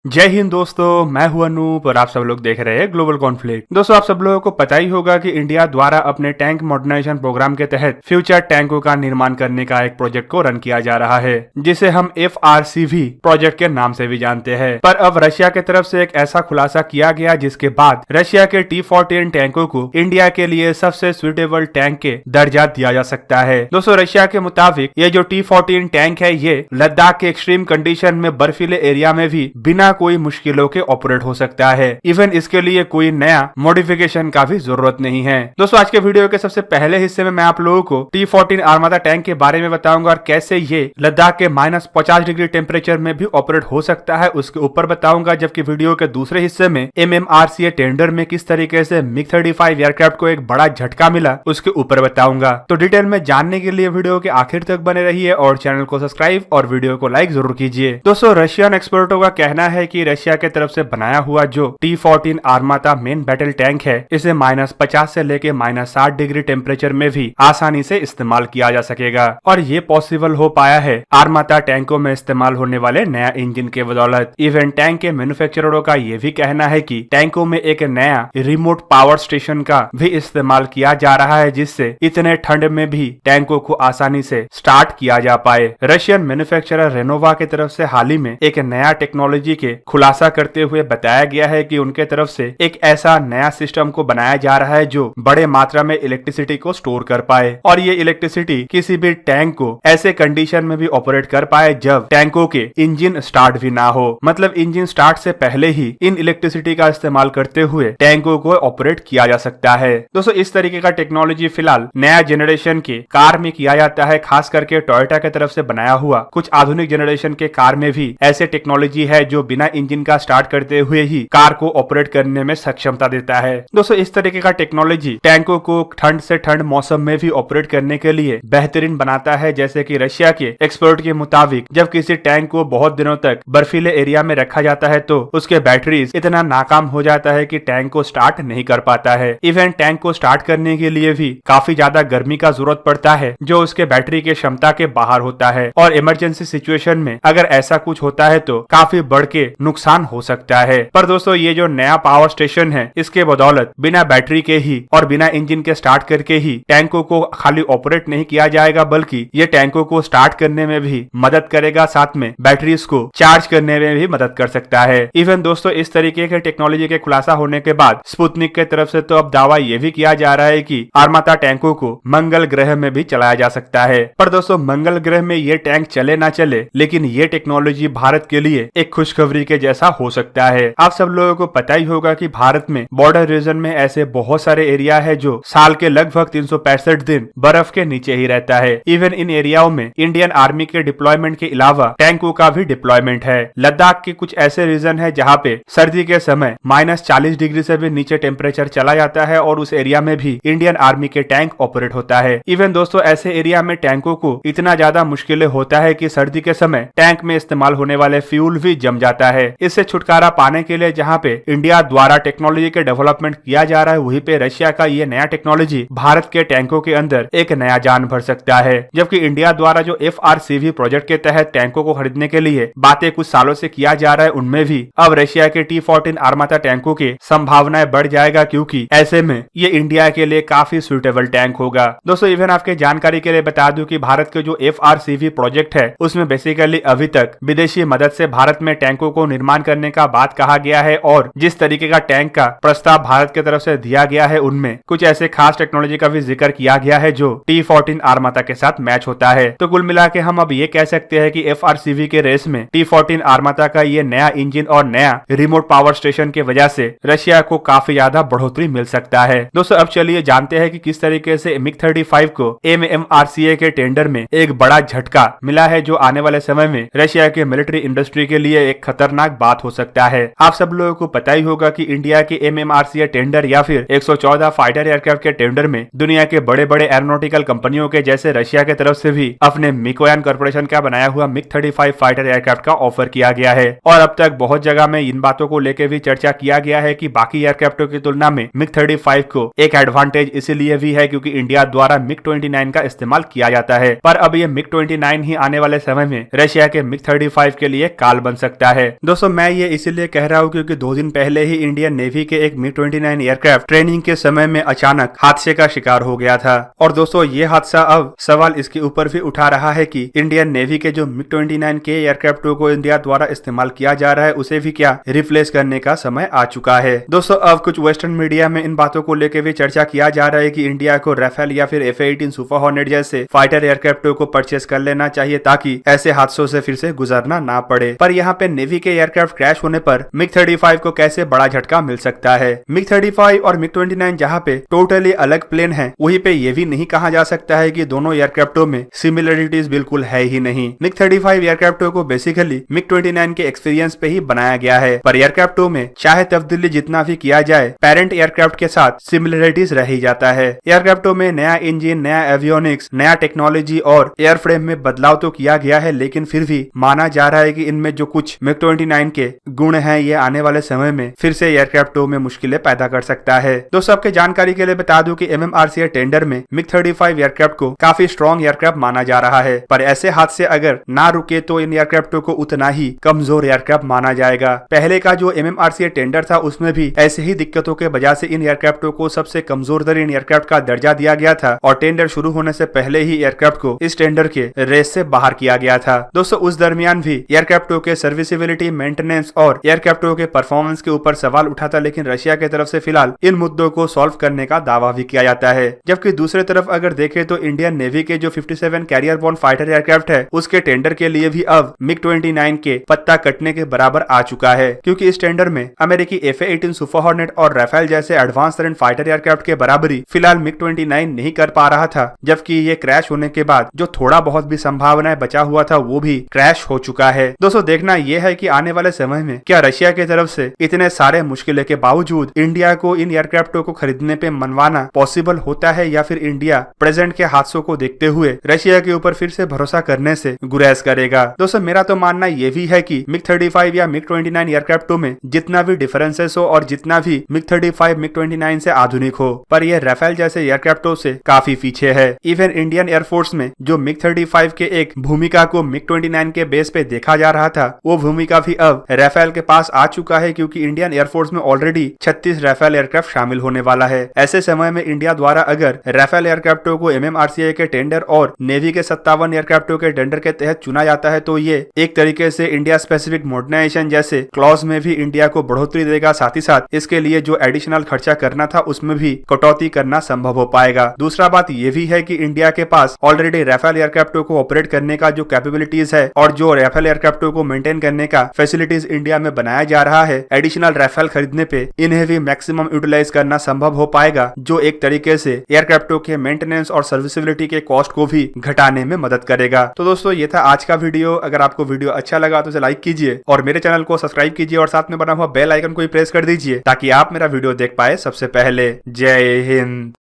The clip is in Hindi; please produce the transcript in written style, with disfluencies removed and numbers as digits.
जय हिंद दोस्तों, मैं हूं अनूप और आप सब लोग देख रहे हैं ग्लोबल कॉन्फ्लिक्ट। दोस्तों, आप सब लोगों को पता ही होगा कि इंडिया द्वारा अपने टैंक मॉडर्नाइजेशन प्रोग्राम के तहत फ्यूचर टैंकों का निर्माण करने का एक प्रोजेक्ट को रन किया जा रहा है, जिसे हम FRCV प्रोजेक्ट के नाम से भी जानते हैं। पर अब रशिया की तरफ से एक ऐसा खुलासा किया गया जिसके बाद रशिया के T-14 टैंकों को इंडिया के लिए सबसे सुइटेबल टैंक के दर्जा दिया जा सकता है। दोस्तों, रशिया के मुताबिक ये जो T-14 टैंक है ये लद्दाख के एक्सट्रीम कंडीशन में बर्फीले एरिया में भी बिना कोई मुश्किलों के ऑपरेट हो सकता है। इवन इसके लिए कोई नया मॉडिफिकेशन का भी जरूरत नहीं है। दोस्तों, आज के वीडियो के सबसे पहले हिस्से में मैं आप लोगों को T-14 आर्मादा टैंक के बारे में बताऊंगा और कैसे ये लद्दाख के -50 डिग्री टेम्परेचर में भी ऑपरेट हो सकता है उसके ऊपर बताऊंगा। जबकि वीडियो के दूसरे हिस्से में MMRCA टेंडर में किस तरीके से MiG-35 एयरक्राफ्ट को एक बड़ा झटका मिला उसके ऊपर बताऊंगा। तो डिटेल में जानने के लिए वीडियो के आखिर तक बने रहिए और चैनल को सब्सक्राइब और वीडियो को लाइक जरूर कीजिए। दोस्तों, रशियन एक्सपर्टों का कहना है कि रशिया के तरफ से बनाया हुआ जो T-14 आर्माता मेन बैटल टैंक है इसे -50 से लेके -60 डिग्री टेम्परेचर में भी आसानी से इस्तेमाल किया जा सकेगा और ये पॉसिबल हो पाया है आर्माता टैंकों में इस्तेमाल होने वाले नया इंजन के बदौलत। इवन टैंक के मैन्युफैक्चररों का ये भी कहना है कि टैंकों में एक नया रिमोट पावर स्टेशन का भी इस्तेमाल किया जा रहा है, जिससे इतने ठंड में भी टैंकों को आसानी से स्टार्ट किया जा पाए। रशियन मैन्युफैक्चरर रेनोवा की तरफ से हाल ही में एक नया टेक्नोलॉजी के खुलासा करते हुए बताया गया है कि उनके तरफ से एक ऐसा नया सिस्टम को बनाया जा रहा है जो बड़े मात्रा में इलेक्ट्रिसिटी को स्टोर कर पाए और ये इलेक्ट्रिसिटी किसी भी टैंक को ऐसे कंडीशन में भी ऑपरेट कर पाए जब टैंकों के इंजन स्टार्ट भी ना हो। मतलब इंजन स्टार्ट से पहले ही इन इलेक्ट्रिसिटी का इस्तेमाल करते हुए टैंकों को ऑपरेट किया जा सकता है। दोस्तों, इस तरीके का टेक्नोलॉजी फिलहाल नया जनरेशन के कार में किया जाता है, खास करके टोयोटा की तरफ से बनाया हुआ कुछ आधुनिक जनरेशन के कार में भी ऐसे टेक्नोलॉजी है जो बिना इंजन का स्टार्ट करते हुए ही कार को ऑपरेट करने में सक्षमता देता है। दोस्तों, इस तरीके का टेक्नोलॉजी टैंकों को ठंड से ठंड मौसम में भी ऑपरेट करने के लिए बेहतरीन बनाता है। जैसे कि रशिया के एक्सपर्ट के मुताबिक जब किसी टैंक को बहुत दिनों तक बर्फीले एरिया में रखा जाता है तो उसके बैटरीज इतना नाकाम हो जाता है कि टैंक को स्टार्ट नहीं कर पाता है। इवन टैंक को स्टार्ट करने के लिए भी काफी ज्यादा गर्मी का जरूरत पड़ता है जो उसके बैटरी के क्षमता के बाहर होता है और इमरजेंसी सिचुएशन में अगर ऐसा कुछ होता है तो काफी बढ़ के नुकसान हो सकता है। पर दोस्तों, ये जो नया पावर स्टेशन है इसके बदौलत बिना बैटरी के ही और बिना इंजन के स्टार्ट करके ही टैंकों को खाली ऑपरेट नहीं किया जाएगा, बल्कि ये टैंकों को स्टार्ट करने में भी मदद करेगा, साथ में बैटरीज को चार्ज करने में भी मदद कर सकता है। इवन दोस्तों, इस तरीके के टेक्नोलॉजी के खुलासा होने के बाद स्पुतनिक के तरफ से तो अब दावा ये भी किया जा रहा है कि आर्माता टैंकों को मंगल ग्रह में भी चलाया जा सकता है। पर दोस्तों, मंगल ग्रह में ये टैंक चले ना चले, लेकिन ये टेक्नोलॉजी भारत के लिए एक खुशखबरी के जैसा हो सकता है। आप सब लोगों को पता ही होगा कि भारत में बॉर्डर रीजन में ऐसे बहुत सारे एरिया है जो साल के लगभग 365 दिन बर्फ के नीचे ही रहता है। इवन इन एरियाओं में इंडियन आर्मी के डिप्लॉयमेंट के अलावा टैंकों का भी डिप्लॉयमेंट है। लद्दाख के कुछ ऐसे रीजन है जहाँ पे सर्दी के समय -40 डिग्री से भी नीचे टेम्परेचर चला जाता है और उस एरिया में भी इंडियन आर्मी के टैंक ऑपरेट होता है। इवन दोस्तों, ऐसे एरिया में टैंकों को इतना ज्यादा मुश्किलें होता है कि सर्दी के समय टैंक में इस्तेमाल होने वाले फ्यूल भी जम जाता है। इससे छुटकारा पाने के लिए जहाँ पे इंडिया द्वारा टेक्नोलॉजी के डेवलपमेंट किया जा रहा है, वहीं पे रशिया का ये नया टेक्नोलॉजी भारत के टैंकों के अंदर एक नया जान भर सकता है। जबकि इंडिया द्वारा जो FRCV प्रोजेक्ट के तहत टैंकों को खरीदने के लिए बातें कुछ सालों से किया जा रहा है, उनमें भी अब रशिया के T-14 आर्माता टैंकों के संभावनाएं बढ़ जाएगा, क्योंकि ऐसे में ये इंडिया के लिए काफी सुइटेबल टैंक होगा। दोस्तों, इवन आपके जानकारी के लिए बता दूं कि भारत के जो FRCV प्रोजेक्ट है उसमें बेसिकली अभी तक विदेशी मदद से भारत में टैंकों को निर्माण करने का बात कहा गया है और जिस तरीके का टैंक का प्रस्ताव भारत की तरफ से दिया गया है उनमें कुछ ऐसे खास टेक्नोलॉजी का भी जिक्र किया गया है जो T-14 आर्माता के साथ मैच होता है। तो कुल मिला के हम अब ये कह सकते हैं कि FRCV के रेस में T-14 आर्माता का ये नया इंजन और नया रिमोट पावर स्टेशन की वजह से रशिया को काफी ज्यादा बढ़ोतरी मिल सकता है। दोस्तों, अब चलिए जानते हैं कि किस तरीके से MiG-35 को MMRCA के टेंडर में एक बड़ा झटका मिला है, जो आने वाले समय में रशिया के मिलिट्री इंडस्ट्री के लिए एक खतरनाक बात हो सकता है। आप सब लोगों को पता ही होगा कि इंडिया के MMRCA टेंडर या फिर 114 फाइटर एयरक्राफ्ट के टेंडर में दुनिया के बड़े बड़े एरोनॉटिकल कंपनियों के जैसे रशिया की तरफ से भी अपने मिकोयान कॉर्पोरेशन का बनाया हुआ MiG-35 फाइटर एयरक्राफ्ट का ऑफर किया गया है। और अब तक बहुत जगह में इन बातों को लेकर भी चर्चा किया गया है कि बाकी एयरक्राफ्टों की तुलना में MiG-35 को एक एडवांटेज इसीलिए भी है क्योंकि इंडिया द्वारा MiG-29 का इस्तेमाल किया जाता है। पर अब ये MiG-29 ही आने वाले समय में रशिया के MiG-35 के लिए काल बन सकता है। दोस्तों मैं ये इसीलिए कह रहा हूँ क्योंकि 2 दिन पहले ही इंडियन नेवी के एक MiG-29 एयरक्राफ्ट ट्रेनिंग के समय में अचानक हादसे का शिकार हो गया था। और दोस्तों ये हादसा अब सवाल इसके ऊपर भी उठा रहा है कि इंडियन नेवी के जो MiG-29 के एयरक्राफ्टों को इंडिया द्वारा इस्तेमाल किया जा रहा है उसे भी क्या रिप्लेस करने का समय आ चुका है। दोस्तों अब कुछ वेस्टर्न मीडिया में इन बातों को लेकर भी चर्चा किया जा रहा है कि इंडिया को राफेल या फिर F-18 सुपर हॉर्नेट जैसे फाइटर एयरक्राफ्टों को परचेस कर लेना चाहिए ताकि ऐसे हादसों से फिर से गुजरना ना पड़े। पर यहाँ पे नेवी के एयरक्राफ्ट क्रैश होने पर MiG-35 को कैसे बड़ा झटका मिल सकता है। MiG-35 और MiG-29 जहाँ पे टोटली अलग प्लेन है वहीं पे ये भी नहीं कहा जा सकता है कि दोनों एयरक्राफ्टों में सिमिलरिटीज बिल्कुल है ही नहीं। MiG-35 एयरक्राफ्टों को बेसिकली MiG-29 के एक्सपीरियंस पे ही बनाया गया है, पर एयरक्राफ्टों में चाहे तब्दीली जितना भी किया जाए पेरेंट एयरक्राफ्ट के साथ सिमिलरिटीज रह ही जाता है। एयरक्राफ्टों में नया इंजन, नया एवियोनिक्स, नया टेक्नोलॉजी और एयरफ्रेम में बदलाव तो किया गया है, लेकिन फिर भी माना जा रहा है कि इनमें जो कुछ MiG-29 के गुण हैं ये आने वाले समय में फिर से एयरक्राफ्टों में मुश्किलें पैदा कर सकता है। दोस्तों आपके जानकारी के लिए बता दूं कि MMRCA टेंडर में MiG-35 एयरक्राफ्ट को काफी स्ट्रॉन्ग एयरक्राफ्ट माना जा रहा है, पर ऐसे हादसे अगर ना रुके तो इन एयरक्राफ्टों को उतना ही कमजोर एयरक्राफ्ट माना जाएगा। पहले का जो MMRCA टेंडर था उसमें भी ऐसे ही दिक्कतों के वजह से इन एयरक्राफ्टों को सबसे कमजोर तरीन एयरक्राफ्ट का दर्जा दिया गया था और टेंडर शुरू होने से पहले ही एयरक्राफ्ट को इस टेंडर के रेस से बाहर किया गया था। दोस्तों उस दरमियान भी एयरक्राफ्टों के सर्विसिबिलिटी, मेंटेनेंस और एयरक्राफ्टों के परफॉर्मेंस के ऊपर सवाल उठा था, लेकिन रशिया की तरफ से फिलहाल इन मुद्दों को सॉल्व करने का दावा भी किया जाता है। जबकि दूसरी तरफ अगर देखें तो इंडियन नेवी के जो 57 कैरियर बॉर्न फाइटर एयरक्राफ्ट है उसके टेंडर के लिए भी अब MiG-29 के पत्ता कटने के बराबर आ चुका है, क्योंकि इस टेंडर में अमेरिकी F-18 सुपर हॉर्नेट और राफेल जैसे एडवांस तरीन फाइटर एयरक्राफ्ट के बराबरी फिलहाल MiG-29 नहीं कर पा रहा था। जबकि ये क्रैश होने के बाद जो थोड़ा बहुत भी संभावनाएं बचा हुआ था वो भी क्रैश हो चुका है। दोस्तों देखना यह है कि आने वाले समय में क्या रशिया की तरफ से इतने सारे मुश्किलों के बावजूद इंडिया को इन एयरक्राफ्टों को खरीदने पे मनवाना पॉसिबल होता है, या फिर इंडिया प्रेजेंट के हादसों को देखते हुए रशिया के ऊपर फिर से भरोसा करने से गुरेज करेगा। दोस्तों मेरा तो मानना ये भी है कि MiG-35 या MiG-29 एयरक्राफ्टों में जितना भी डिफरेंसेस हो और जितना भी MiG-35 MiG-29 से आधुनिक हो, पर यह राफेल जैसे एयरक्राफ्टों से काफी पीछे है। इवन इंडियन एयरफोर्स में जो MiG-35 के एक भूमिका को MiG-29 के बेस पे देखा जा रहा था वो भूमिका भी अब राफेल के पास आ चुका है, क्योंकि इंडियन एयरफोर्स में ऑलरेडी 36 राफेल एयरक्राफ्ट शामिल होने वाला है। ऐसे समय में इंडिया द्वारा अगर राफेल एयरक्राफ्टों को MMRCA के टेंडर और नेवी के 57 एयरक्राफ्टों के टेंडर के तहत चुना जाता है तो ये एक तरीके से इंडिया स्पेसिफिक मॉडर्नाइजेशन जैसे क्लॉज में भी इंडिया को बढ़ोतरी देगा, साथ ही साथ इसके लिए जो एडिशनल खर्चा करना था उसमें भी कटौती करना संभव हो पाएगा। दूसरा बात ये भी है कि इंडिया के पास ऑलरेडी राफेल एयरक्राफ्टों को ऑपरेट करने का जो कैपेबिलिटीज है और जो राफेल एयरक्राफ्टों को मेंटेन करने का फैसिलिटीज इंडिया में बनाया जा रहा है, एडिशनल राफेल खरीदने पे इन्हें भी मैक्सिमम यूटिलाइज करना संभव हो पाएगा, जो एक तरीके से एयरक्राफ्टों के मेंटेनेंस और सर्विसिबिलिटी के कॉस्ट को भी घटाने में मदद करेगा। तो दोस्तों ये था आज का वीडियो। अगर आपको वीडियो अच्छा लगा तो इसे लाइक कीजिए और मेरे चैनल को सब्सक्राइब कीजिए और साथ में बना हुआ बेल आइकन को भी प्रेस कर दीजिए ताकि आप मेरा वीडियो देख पाए सबसे पहले। जय हिंद।